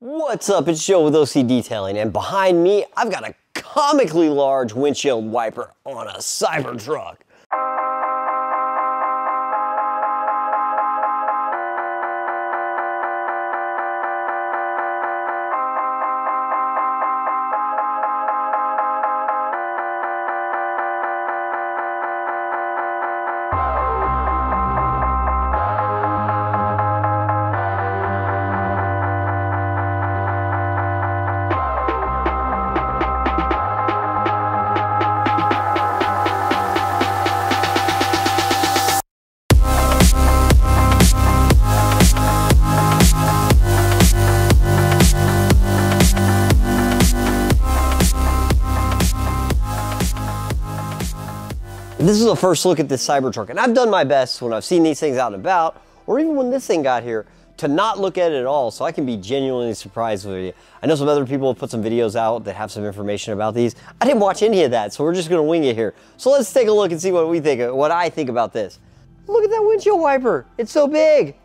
What's up, it's Joe with OCDetailing, and behind me, I've got a comically large windshield wiper on a Cybertruck. This is a first look at this Cybertruck, and I've done my best when I've seen these things out and about, or even when this thing got here, to not look at it at all, so I can be genuinely surprised with you. I know some other people have put some videos out that have some information about these. I didn't watch any of that, so we're just gonna wing it here. So let's take a look and see what I think about this. Look at that windshield wiper. It's so big.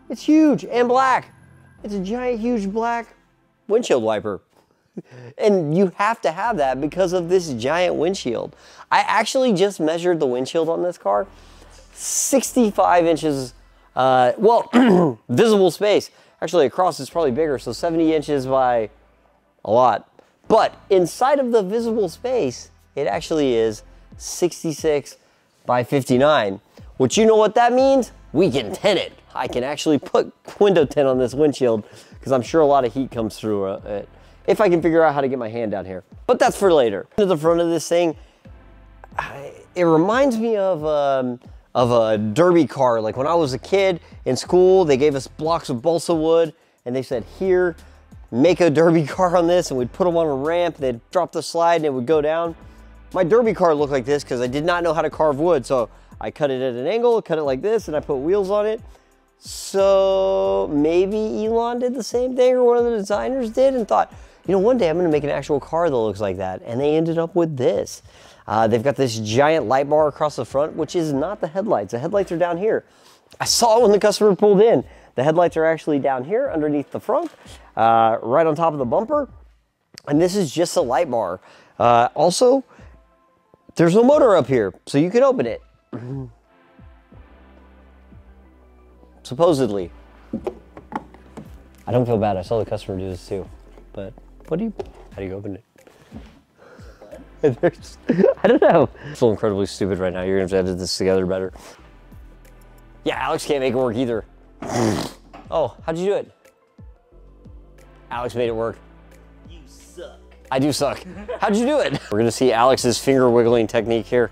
It's huge and black. It's a giant, huge black windshield wiper. And you have to have that because of this giant windshield. I actually just measured the windshield on this car. 65 inches, visible space. Actually across it's probably bigger, so 70 inches by a lot. But inside of the visible space, it actually is 66 by 59. Which, you know what that means? We can tint it. I can actually put window tint on this windshield because I'm sure a lot of heat comes through it. If I can figure out how to get my hand down here. But that's for later. To the front of this thing, it reminds me of a derby car. Like when I was a kid in school, they gave us blocks of balsa wood and they said, here, make a derby car on this, and we'd put them on a ramp, they'd drop the slide and it would go down. My derby car looked like this because I did not know how to carve wood, so I cut it at an angle, cut it like this, and I put wheels on it. So maybe Elon did the same thing, or one of the designers did, and thought, you know, one day I'm gonna make an actual car that looks like that. And they ended up with this. They've got this giant light bar across the front, which is not the headlights. The headlights are down here. I saw it when the customer pulled in. The headlights are actually down here underneath the front, right on top of the bumper. And this is just a light bar. Also, there's no motor up here, so you can open it. Supposedly. I don't feel bad, I saw the customer do this too. But how do you open it? I don't know. I feel incredibly stupid right now. You're gonna have to edit this together better. Yeah, Alex can't make it work either. Oh, how'd you do it? Alex made it work. You suck. I do suck. How'd you do it? We're gonna see Alex's finger wiggling technique here.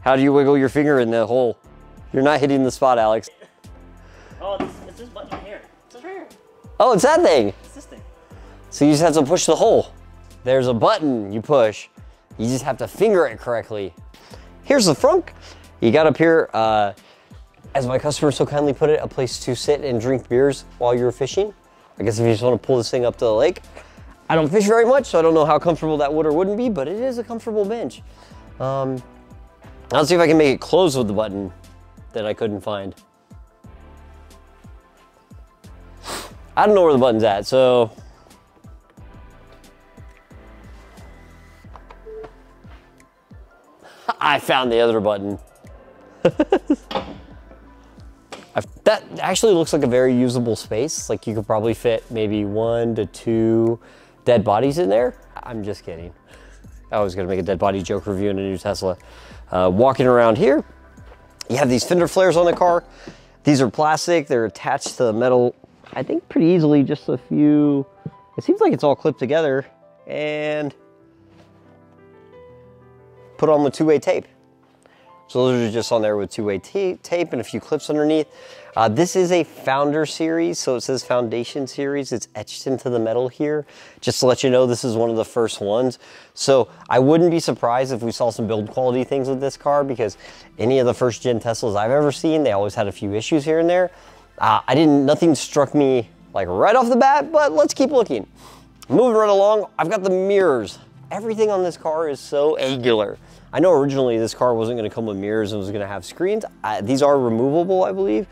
How do you wiggle your finger in the hole? You're not hitting the spot, Alex. Oh, it's this button right here. It's right here. Oh, it's that thing. It's this thing. So you just have to push the hole. There's a button you push. You just have to finger it correctly. Here's the front. You got up here, as my customer so kindly put it, a place to sit and drink beers while you're fishing. I guess if you just want to pull this thing up to the lake. I don't fish very much, so I don't know how comfortable that would or wouldn't be, but it is a comfortable bench. I'll see if I can make it close with the button that I couldn't find. I don't know where the button's at, so. I found the other button. That actually looks like a very usable space. Like you could probably fit maybe 1 to 2 dead bodies in there. I'm just kidding. I was gonna make a dead body joke reviewing a new Tesla. Walking around here, you have these fender flares on the car. These are plastic, they're attached to the metal, I think pretty easily, just a few. It seems like it's all clipped together and put on with 2-way tape. So those are just on there with 2-way tape and a few clips underneath. This is a Founder series, so it says Foundation series. It's etched into the metal here. Just to let you know, this is one of the first ones. So I wouldn't be surprised if we saw some build quality things with this car, because any of the first gen Teslas I've ever seen, they always had a few issues here and there. Nothing struck me like right off the bat, but let's keep looking. Moving right along, I've got the mirrors. Everything on this car is so angular. I know originally this car wasn't gonna come with mirrors and was gonna have screens. These are removable, I believe.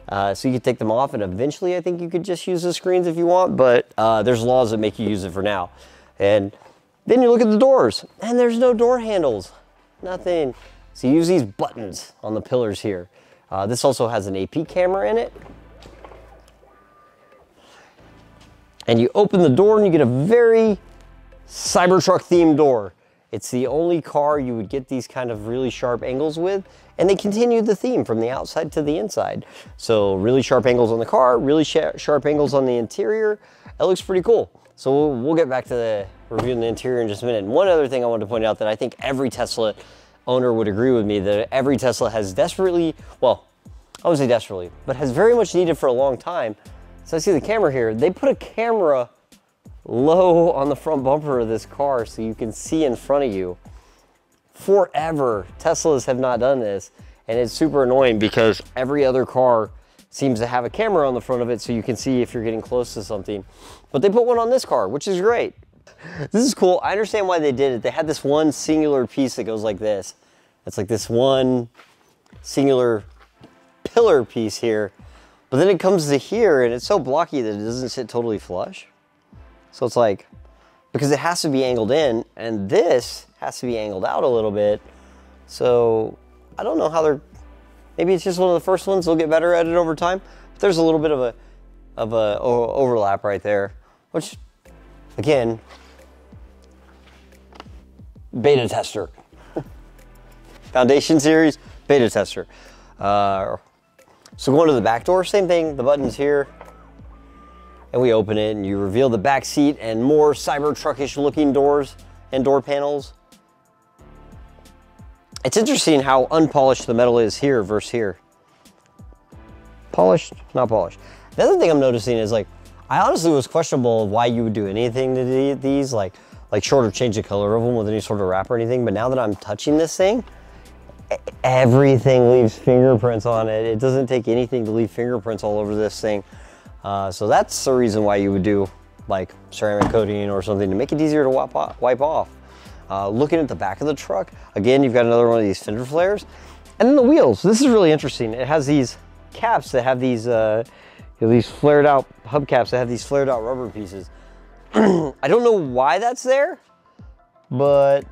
So you could take them off, and eventually I think you could just use the screens if you want, but there's laws that make you use it for now. And then you look at the doors, and there's no door handles, nothing. So you use these buttons on the pillars here. This also has an AP camera in it. And you open the door and you get a very Cybertruck themed door. It's the only car you would get these kind of really sharp angles with, and they continued the theme from the outside to the inside. So really sharp angles on the car, really sharp angles on the interior. It looks pretty cool. So we'll get back to the reviewing the interior in just a minute. And one other thing I wanted to point out that I think every Tesla owner would agree with me, that every Tesla has desperately, well, I wouldn't say desperately, but has very much needed for a long time. So I see the camera here. They put a camera low on the front bumper of this car so you can see in front of you. Forever, Teslas have not done this, and it's super annoying because every other car seems to have a camera on the front of it so you can see if you're getting close to something. But they put one on this car, which is great. This is cool. I understand why they did it. They had this one singular piece that goes like this. It's like this one singular pillar piece here. But then it comes to here, and it's so blocky that it doesn't sit totally flush. So it's like, because it has to be angled in, and this has to be angled out a little bit. So I don't know how they're, maybe it's just one of the first ones. They'll get better at it over time. But there's a little bit of a overlap right there, which, again, beta tester. Foundation series, beta tester. So going to the back door, same thing, the button's here, and we open it and you reveal the back seat and more Cybertruck-ish looking doors and door panels. It's interesting how unpolished the metal is here versus here. Polished, not polished. The other thing I'm noticing is, like, I honestly was questionable of why you would do anything to these, like short or change the color of them with any sort of wrap or anything, but now that I'm touching this thing, everything leaves fingerprints on it. It doesn't take anything to leave fingerprints all over this thing. So that's the reason why you would do like ceramic coating or something to make it easier to wipe off. Looking at the back of the truck, again, you've got another one of these fender flares. And then the wheels, this is really interesting. It has these caps that have these flared out hubcaps that have these flared out rubber pieces. I don't know why that's there, but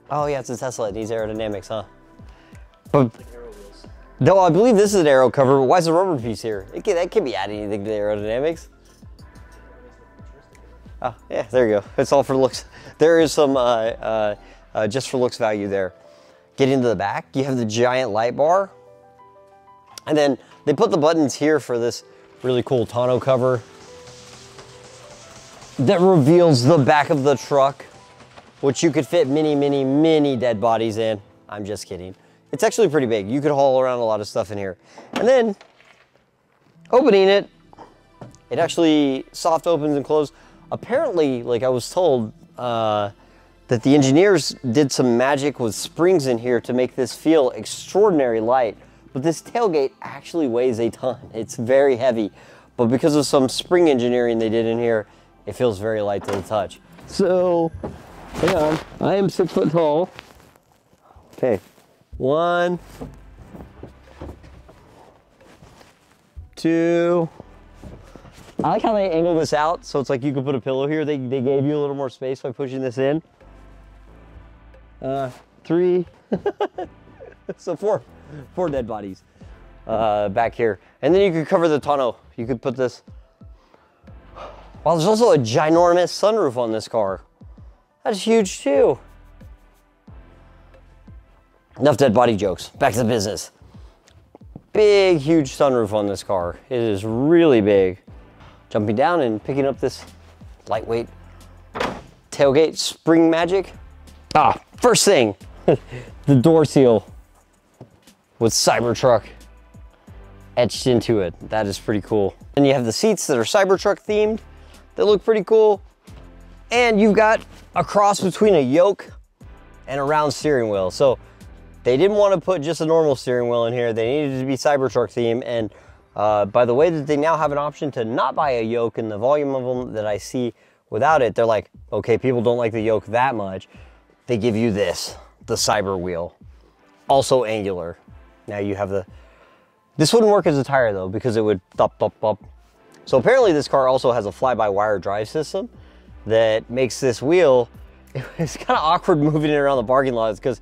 oh yeah, it's a Tesla, it needs aerodynamics, huh? But, no, I believe this is an aero cover, but why is the rubber piece here? That can't be adding anything to the aerodynamics. Oh, yeah, there you go. It's all for looks. There is some just for looks value there. Getting to the back, you have the giant light bar. And then they put the buttons here for this really cool tonneau cover that reveals the back of the truck, which you could fit many, many, many dead bodies in. I'm just kidding. It's actually pretty big. You could haul around a lot of stuff in here. And then opening it, it actually soft opens and closes. Apparently, like I was told, that the engineers did some magic with springs in here to make this feel extraordinarily light. But this tailgate actually weighs a ton. It's very heavy. But because of some spring engineering they did in here, it feels very light to the touch. So, hang on, I am 6 foot tall. Okay, 1, 2. I like how they angle this out, so it's like you could put a pillow here. They gave you a little more space by pushing this in. 3. So four dead bodies back here. And then you could cover the tonneau. You could put this. Well, there's also a ginormous sunroof on this car. That's huge too. Enough dead body jokes. Back to the business. Big, huge sunroof on this car. It is really big. Jumping down and picking up this lightweight tailgate spring magic. First thing, the door seal with Cybertruck etched into it. That is pretty cool. And you have the seats that are Cybertruck themed. They look pretty cool. And you've got a cross between a yoke and a round steering wheel. So they didn't want to put just a normal steering wheel in here. They needed it to be Cybertruck themed. And by the way that they now have an option to not buy a yoke, and the volume of them that I see without it, they're like, okay, people don't like the yoke that much. They give you this, the Cyber wheel, also angular. Now you have the This wouldn't work as a tire though, because it would thump, thump, thump. So apparently this car also has a fly-by-wire drive system that makes this wheel, it's kind of awkward moving it around the parking lots, because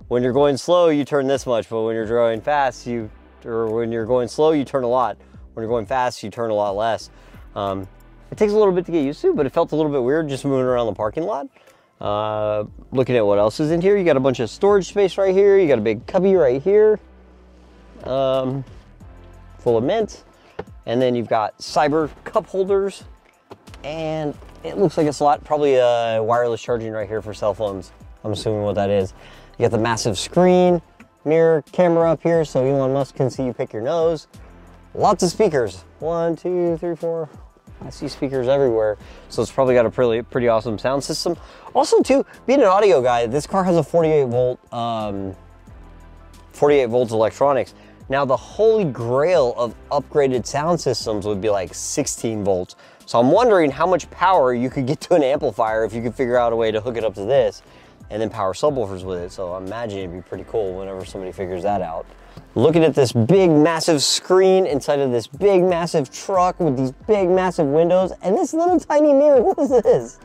when you're going slow, you turn this much, but when you're going fast, when you're going slow, you turn a lot. When you're going fast, you turn a lot less. It takes a little bit to get used to, but it felt a little bit weird just moving around the parking lot. Looking at what else is in here, you got a bunch of storage space right here. You got a big cubby right here, full of mint. And then you've got Cyber cup holders, and it looks like a slot, probably a wireless charging right here for cell phones. I'm assuming what that is. You got the massive screen, mirror, camera up here so Elon Musk can see you pick your nose. Lots of speakers. 1, 2, 3, 4. I see speakers everywhere. So it's probably got a pretty awesome sound system. Also too, being an audio guy, this car has a 48 volts electronics. Now the holy grail of upgraded sound systems would be like 16 volts. So I'm wondering how much power you could get to an amplifier if you could figure out a way to hook it up to this and then power subwoofers with it. So I imagine it'd be pretty cool whenever somebody figures that out. Looking at this big massive screen inside of this big massive truck with these big massive windows and this little tiny mirror. What is this?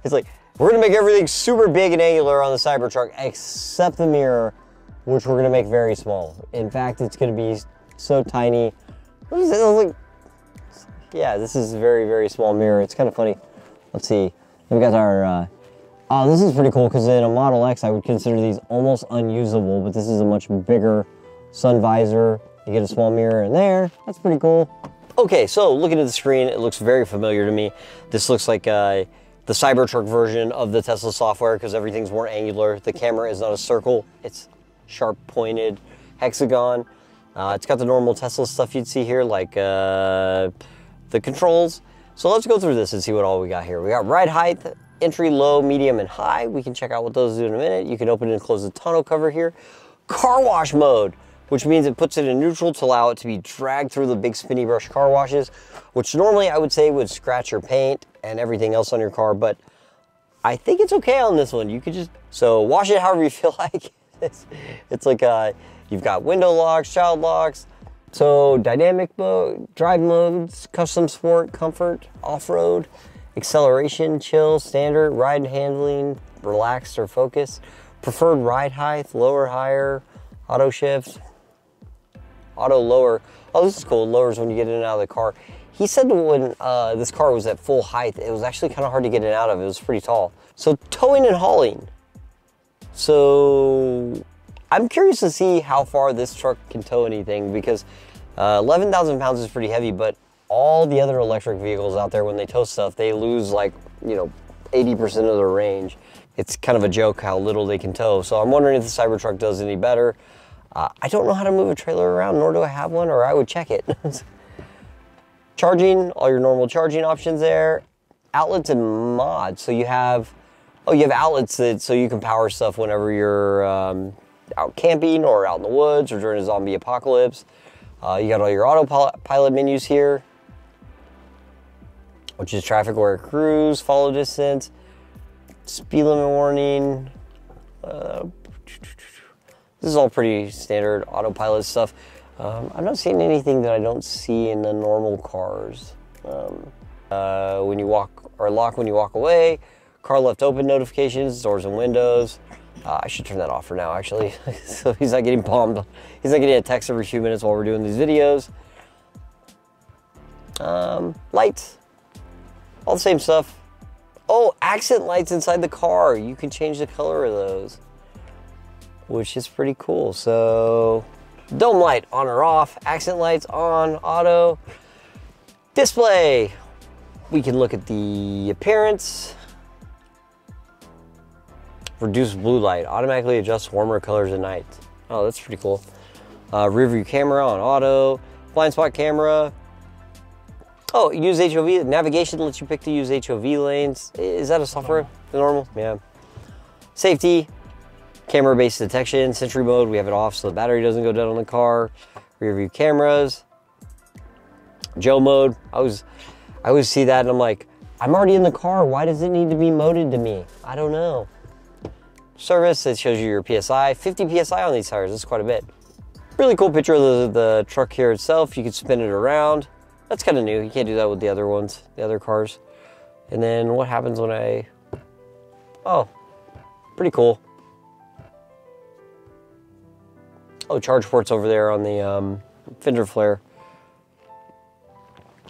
It's like, we're gonna make everything super big and angular on the Cybertruck except the mirror, which we're gonna make very small. In fact, it's gonna be so tiny. What is it? Like, yeah, this is a very, very small mirror. It's kind of funny. Let's see. We got our, oh, this is pretty cool because in a Model X, I would consider these almost unusable, but this is a much bigger sun visor. You get a small mirror in there. That's pretty cool. Okay, so looking at the screen, it looks very familiar to me. This looks like the Cybertruck version of the Tesla software because everything's more angular. The camera is not a circle. It's sharp pointed hexagon. It's got the normal Tesla stuff you'd see here, like the controls. So let's go through this and see what all we got here. We got ride height, entry, low, medium, and high. We can check out what those do in a minute. You can open and close the tonneau cover here. Car wash mode, which means it puts it in neutral to allow it to be dragged through the big spinny brush car washes, which normally I would say would scratch your paint and everything else on your car, but I think it's okay on this one. You could just, so wash it however you feel like. It's like you've got window locks, child locks, so dynamic mode, drive modes, custom sport, comfort, off-road, acceleration, chill, standard, ride handling, relaxed or focus, preferred ride height, lower, higher, auto shift, auto lower. Oh, this is cool. It lowers when you get in and out of the car. He said when this car was at full height, it was actually kind of hard to get in and out of. It was pretty tall. So towing and hauling. So I'm curious to see how far this truck can tow anything because 11,000 pounds is pretty heavy, but all the other electric vehicles out there, when they tow stuff, they lose like, 80% of their range. It's kind of a joke how little they can tow. So I'm wondering if the Cybertruck does any better. I don't know how to move a trailer around, nor do I have one, or I would check it. Charging, all your normal charging options there. Outlets and mods. So you have outlets so you can power stuff whenever you're out camping or out in the woods or during a zombie apocalypse. You got all your autopilot menus here, which is traffic aware cruise, follow distance, speed limit warning. This is all pretty standard autopilot stuff. I'm not seeing anything that I don't see in the normal cars. When you walk, or lock when you walk away, car left open notifications, doors and windows. I should turn that off for now, actually. So he's not getting bombed. He's not getting a text every few minutes while we're doing these videos. Lights, all the same stuff. Oh, accent lights inside the car. You can change the color of those, which is pretty cool. So dome light on or off, accent lights on, auto. Display, we can look at the appearance. Reduce blue light, automatically adjusts warmer colors at night. Oh, that's pretty cool. Rear view camera on auto, blind spot camera. Oh, use HOV, navigation lets you pick to use HOV lanes. Is that a software? Normal? Yeah. Safety, camera-based detection, sentry mode, we have it off so the battery doesn't go dead on the car. Rear view cameras. Joe mode, I always see that and I'm like, I'm already in the car, why does it need to be moded to me? I don't know. Service, it shows you your PSI, 50 PSI on these tires, that's quite a bit. Really cool picture of the truck here itself. You can spin it around. That's kind of new. You can't do that with the other ones, the other cars. And then what happens when I, oh, pretty cool. Oh, charge ports over there on the fender flare.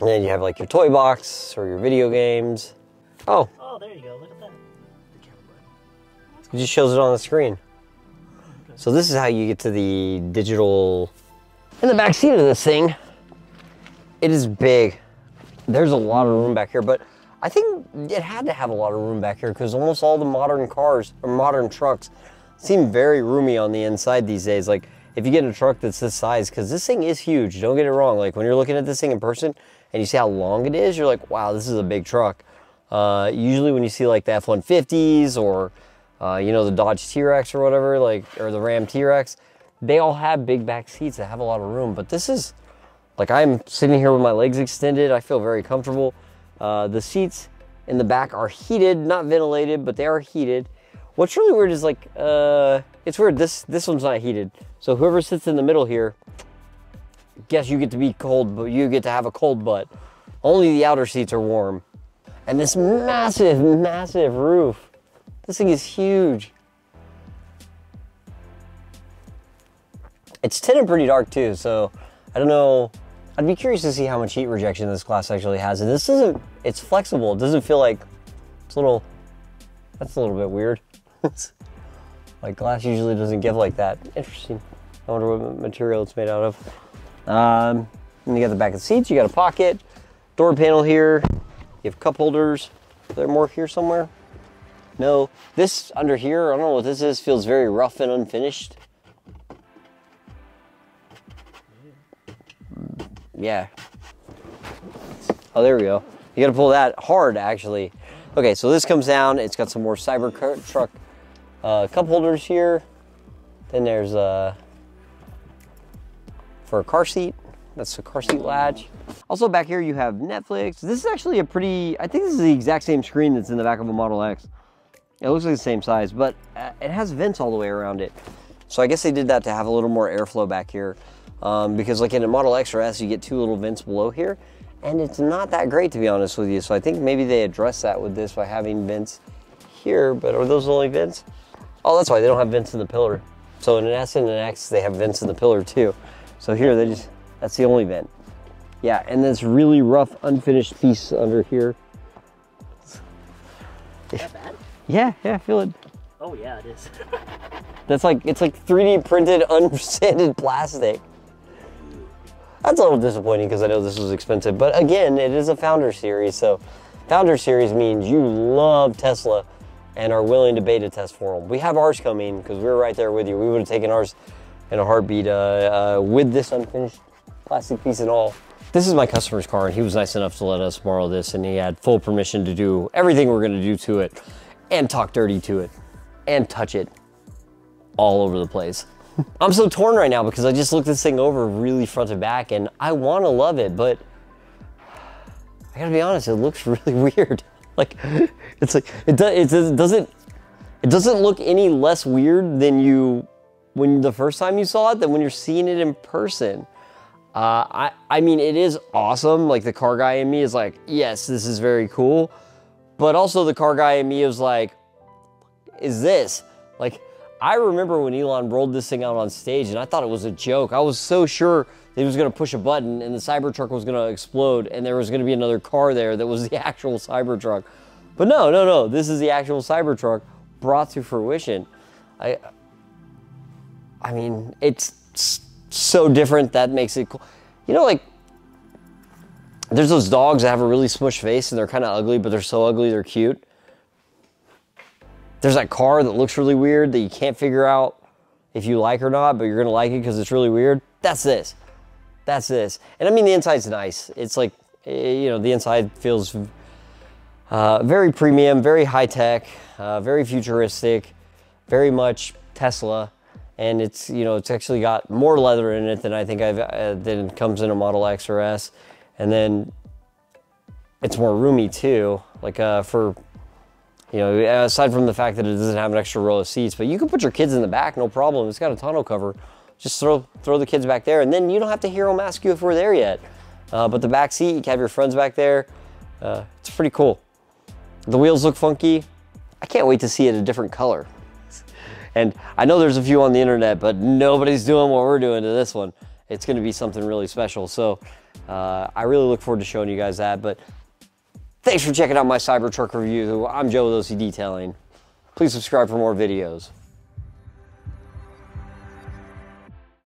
And then you have like your toy box or your video games. Oh. Oh, there you go. Look at that. It just shows it on the screen. So this is how you get to the digital. In the back seat of this thing, it is big. There's a lot of room back here, but I think it had to have a lot of room back here because almost all the modern cars or modern trucks seem very roomy on the inside these days. Like if you get in a truck that's this size, because this thing is huge, don't get it wrong. Like when you're looking at this thing in person and you see how long it is, you're like, wow, this is a big truck. Usually when you see like the F-150s or you know, the Dodge T-Rex or whatever, like, or the Ram T-Rex, they all have big back seats that have a lot of room. But this is, like, I'm sitting here with my legs extended. I feel very comfortable. The seats in the back are heated, not ventilated, but they are heated. What's really weird is like, it's weird, this one's not heated. So whoever sits in the middle here, guess you get to be cold, but you get to have a cold butt. Only the outer seats are warm. And this massive, massive roof. This thing is huge. It's tinted pretty dark too, so I don't know. I'd be curious to see how much heat rejection this glass actually has. And this isn't, it's flexible. It doesn't feel like, it's a little, that's a little bit weird. Like glass usually doesn't give like that. Interesting. I wonder what material it's made out of. And you got the back of the seats, you got a pocket, door panel here, you have cup holders. Is there more here somewhere? No, this under here, I don't know what this is, feels very rough and unfinished. Yeah. Oh, there we go. You gotta pull that hard, actually. Okay, so this comes down, it's got some more Cybertruck cup holders here. Then there's for a car seat, that's a car seat latch. Also back here you have Netflix. This is actually a pretty, I think this is the exact same screen that's in the back of a Model X. It looks like the same size, but it has vents all the way around it. So I guess they did that to have a little more airflow back here. Because like in a Model X or S, you get two little vents below here, and it's not that great to be honest with you. So I think maybe they address that with this by having vents here, but are those the only vents? Oh, that's why they don't have vents in the pillar. So in an S and an X, they have vents in the pillar too. So here, they just, that's the only vent. Yeah, and this really rough, unfinished piece under here. Is that bad? Yeah, I feel it. Oh yeah, it is. That's like, it's like 3D printed, unsanded plastic. That's a little disappointing because I know this was expensive, but again, it is a Founder Series, so Founder Series means you love Tesla and are willing to beta test for them. We have ours coming because we were right there with you. We would have taken ours in a heartbeat with this unfinished plastic piece and all. This is my customer's car, and he was nice enough to let us borrow this, and he had full permission to do everything we're gonna do to it, and talk dirty to it, and touch it all over the place. I'm so torn right now because I just looked this thing over really front to back, and I wanna love it, but I gotta be honest, it looks really weird. Like, it's like, it doesn't look any less weird than when the first time you saw it than when you're seeing it in person. I mean, it is awesome. Like the car guy in me is like, yes, this is very cool. But also the car guy in me is like, is this? Like, I remember when Elon rolled this thing out on stage and I thought it was a joke. I was so sure that he was gonna push a button and the Cybertruck was gonna explode and there was gonna be another car there that was the actual Cybertruck. But no, this is the actual Cybertruck brought to fruition. I mean, it's so different, that makes it cool. You know, like, there's those dogs that have a really smushed face and they're kind of ugly, but they're so ugly they're cute. There's that car that looks really weird that you can't figure out if you like or not, but you're gonna like it because it's really weird. That's this. That's this. And I mean, the inside's nice. It's like, you know, the inside feels very premium, very high tech, very futuristic, very much Tesla. And it's, you know, it's actually got more leather in it than I think than comes in a Model X or S. And then it's more roomy too, like for, you know, aside from the fact that it doesn't have an extra row of seats, but you can put your kids in the back, no problem. It's got a tonneau cover. just throw the kids back there, and then you don't have to hear them ask you if we're there yet. But the back seat, you can have your friends back there. It's pretty cool. The wheels look funky. I can't wait to see it a different color. And I know there's a few on the internet, but nobody's doing what we're doing to this one. It's gonna be something really special. So I really look forward to showing you guys that. But thanks for checking out my Cybertruck review. I'm Joe with OCDetailing. Please subscribe for more videos.